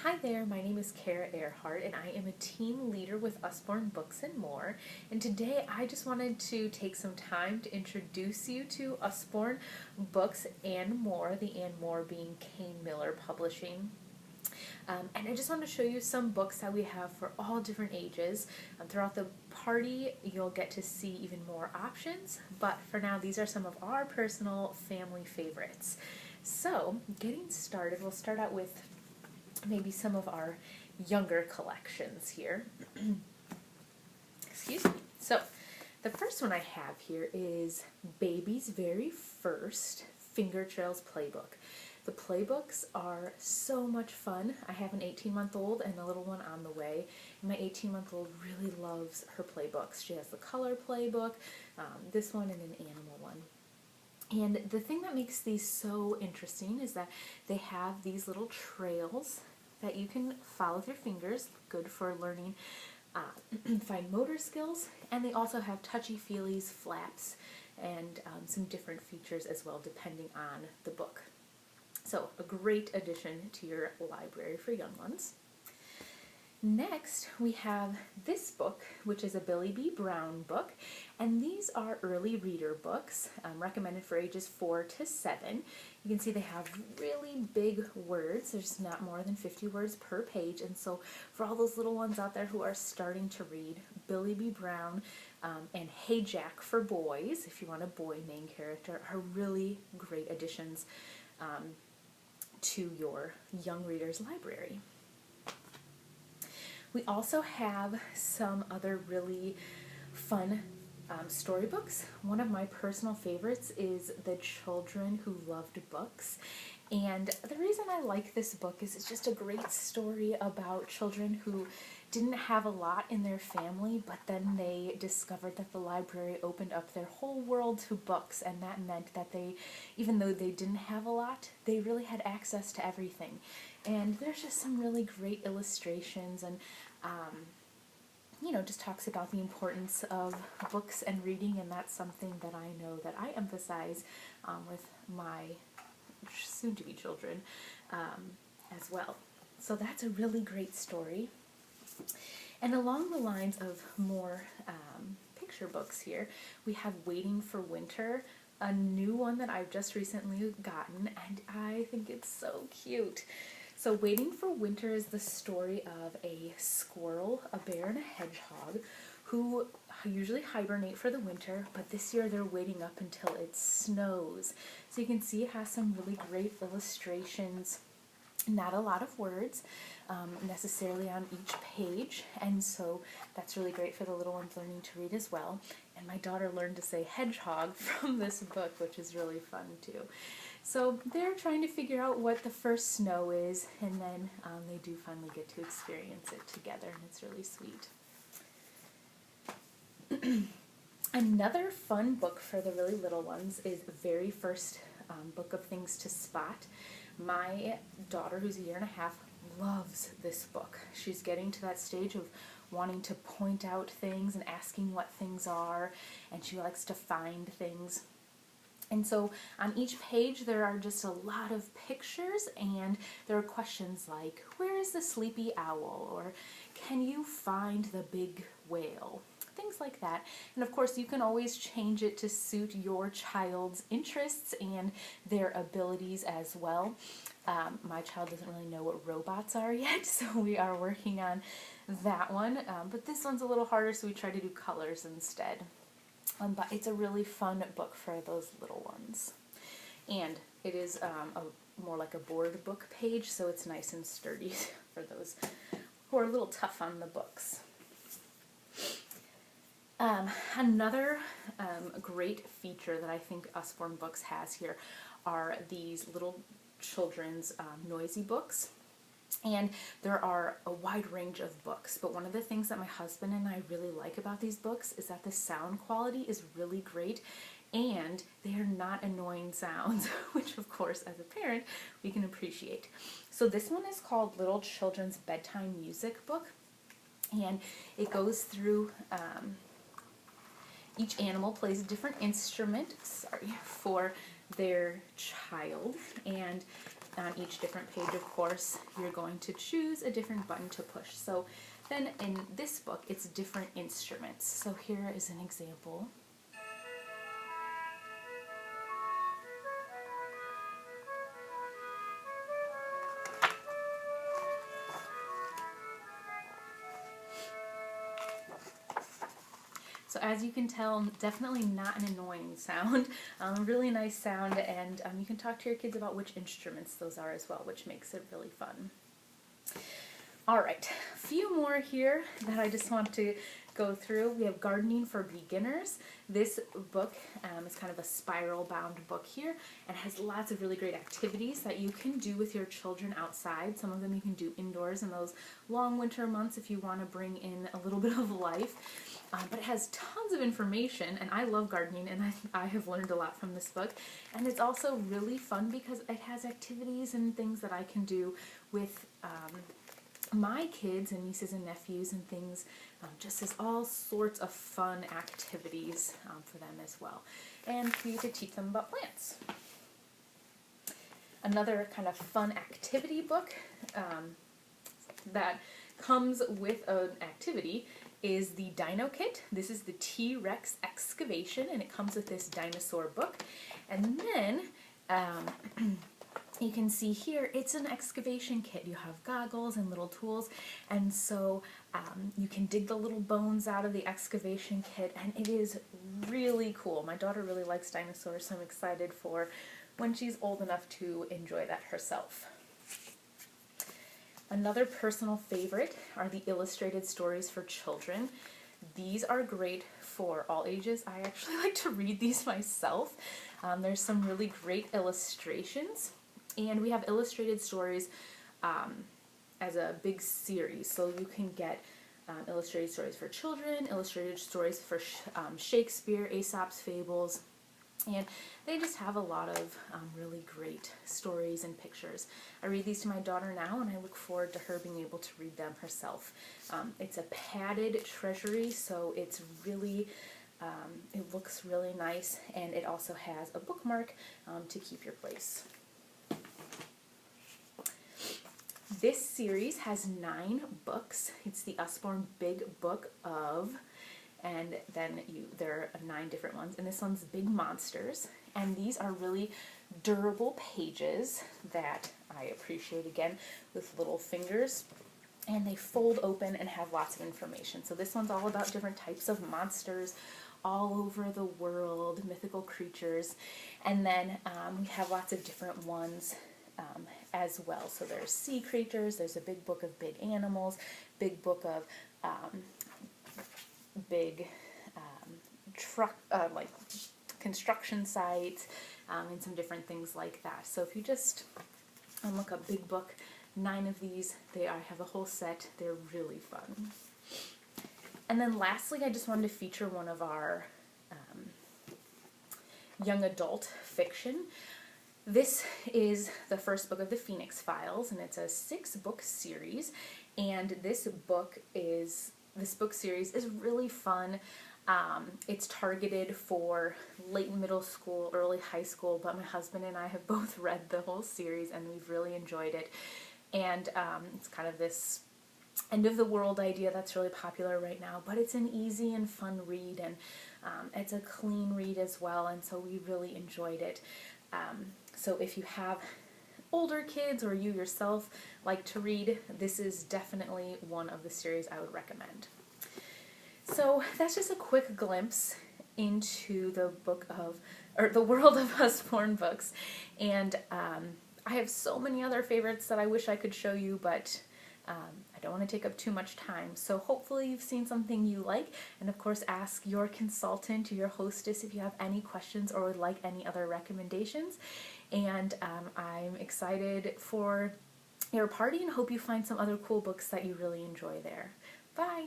Hi there, my name is Kara Earhart and I am a team leader with Usborne Books and More. And today I just wanted to take some time to introduce you to Usborne Books and More, the and More being Kane Miller Publishing. And I just want to show you some books that we have for all different ages. Throughout the party, you'll get to see even more options, but for now, these are some of our personal family favorites. So, getting started, we'll start out with maybe some of our younger collections here. Excuse me. So, the first one I have here is Baby's very first Finger Trails playbook. The playbooks are so much fun. I have an 18-month-old and a little one on the way. My 18-month-old really loves her playbooks. She has the color playbook, this one, and an animal one. And the thing that makes these so interesting is that they have these little trails that you can follow with your fingers, good for learning fine motor skills, and they also have touchy-feelies, flaps, and some different features as well depending on the book. So a great addition to your library for young ones. Next, we have this book, which is a Billy B. Brown book, and these are early reader books, recommended for ages 4 to 7. You can see they have really big words. There's not more than 50 words per page, and so for all those little ones out there who are starting to read, Billy B. Brown and Hey Jack for boys, if you want a boy main character, are really great additions to your young reader's library. We also have some other really fun storybooks. One of my personal favorites is The Children Who Loved Books. And the reason I like this book is it's just a great story about children who didn't have a lot in their family, but then they discovered that the library opened up their whole world to books, and that meant that they, even though they didn't have a lot, they really had access to everything. And there's just some really great illustrations and just talks about the importance of books and reading, and that's something that I know that I emphasize with my soon-to-be children as well. So that's a really great story. And along the lines of more picture books here, we have Waiting for Winter, a new one that I've just recently gotten, and I think it's so cute. So Waiting for Winter is the story of a squirrel, a bear, and a hedgehog who usually hibernate for the winter, but this year they're waiting up until it snows. So you can see it has some really great illustrations, not a lot of words necessarily on each page, and so that's really great for the little ones learning to read as well. And my daughter learned to say hedgehog from this book, which is really fun too. So they're trying to figure out what the first snow is, and then they do finally get to experience it together, and it's really sweet. Another fun book for the really little ones is the very first book of things to spot. My daughter, who's a year and a half, loves this book. She's getting to that stage of wanting to point out things and asking what things are, and she likes to find things. And so on each page there are just a lot of pictures, and there are questions like, where is the sleepy owl? Or can you find the big whale? Things like that. And of course you can always change it to suit your child's interests and their abilities as well. My child doesn't really know what robots are yet, so we are working on that one. But this one's a little harder, so we try to do colors instead. But it's a really fun book for those little ones. And it is more like a board book page, so it's nice and sturdy for those who are a little tough on the books. Another great feature that I think Usborne Books has here are these little children's noisy books. And there are a wide range of books, but one of the things that my husband and I really like about these books is that the sound quality is really great, and they are not annoying sounds, which of course as a parent we can appreciate. So this one is called Little Children's Bedtime Music Book, and it goes through each animal plays a different instrument, for their child, and on each different page, of course, you're going to choose a different button to push. So then in this book, it's different instruments. So here is an example. So as you can tell, definitely not an annoying sound, really nice sound, and you can talk to your kids about which instruments those are as well, which makes it really fun. All right, a few more here that I just want to go through. We have Gardening for Beginners. This book is kind of a spiral bound book here and has lots of really great activities that you can do with your children outside. Some of them you can do indoors in those long winter months if you want to bring in a little bit of life. But it has tons of information, and I love gardening, and I have learned a lot from this book. And it's also really fun because it has activities and things that I can do with my kids and nieces and nephews and things, just as all sorts of fun activities for them as well, and for you to teach them about plants. Another kind of fun activity book that comes with an activity is the Dino Kit. This is the T-Rex Excavation, and it comes with this dinosaur book. And then you can see here, it's an excavation kit. You have goggles and little tools, and so you can dig the little bones out of the excavation kit, and it is really cool. My daughter really likes dinosaurs, so I'm excited for when she's old enough to enjoy that herself. Another personal favorite are the illustrated stories for children. These are great for all ages. I actually like to read these myself. There's some really great illustrations. And we have illustrated stories as a big series, so you can get illustrated stories for children, illustrated stories for Shakespeare, Aesop's Fables, and they just have a lot of really great stories and pictures. I read these to my daughter now, and I look forward to her being able to read them herself. It's a padded treasury, so it's really, it looks really nice, and it also has a bookmark to keep your place. This series has 9 books. It's the Usborne Big Book of, and then there are 9 different ones, and this one's Big Monsters, and these are really durable pages that I appreciate, again, with little fingers, and they fold open and have lots of information. So this one's all about different types of monsters all over the world, mythical creatures, and then we have lots of different ones as well. So there's sea creatures, there's a big book of big animals, big book of big like construction sites, and some different things like that. So if you just look up Big Book, 9 of these, I have a whole set. They're really fun. And then lastly, I just wanted to feature one of our young adult fiction. This is the first book of the Phoenix Files, and it's a 6-book series, and this book series is really fun. It's targeted for late middle school, early high school, but my husband and I have both read the whole series, and we've really enjoyed it. And it's kind of this end of the world idea that's really popular right now, but it's an easy and fun read, and it's a clean read as well, and so we really enjoyed it. So if you have older kids or you yourself like to read, this is definitely one of the series I would recommend. So that's just a quick glimpse into the world of Usborne books, and I have so many other favorites that I wish I could show you, but I don't want to take up too much time. So hopefully you've seen something you like, and of course ask your consultant or your hostess if you have any questions or would like any other recommendations. And I'm excited for your party and hope you find some other cool books that you really enjoy there. Bye!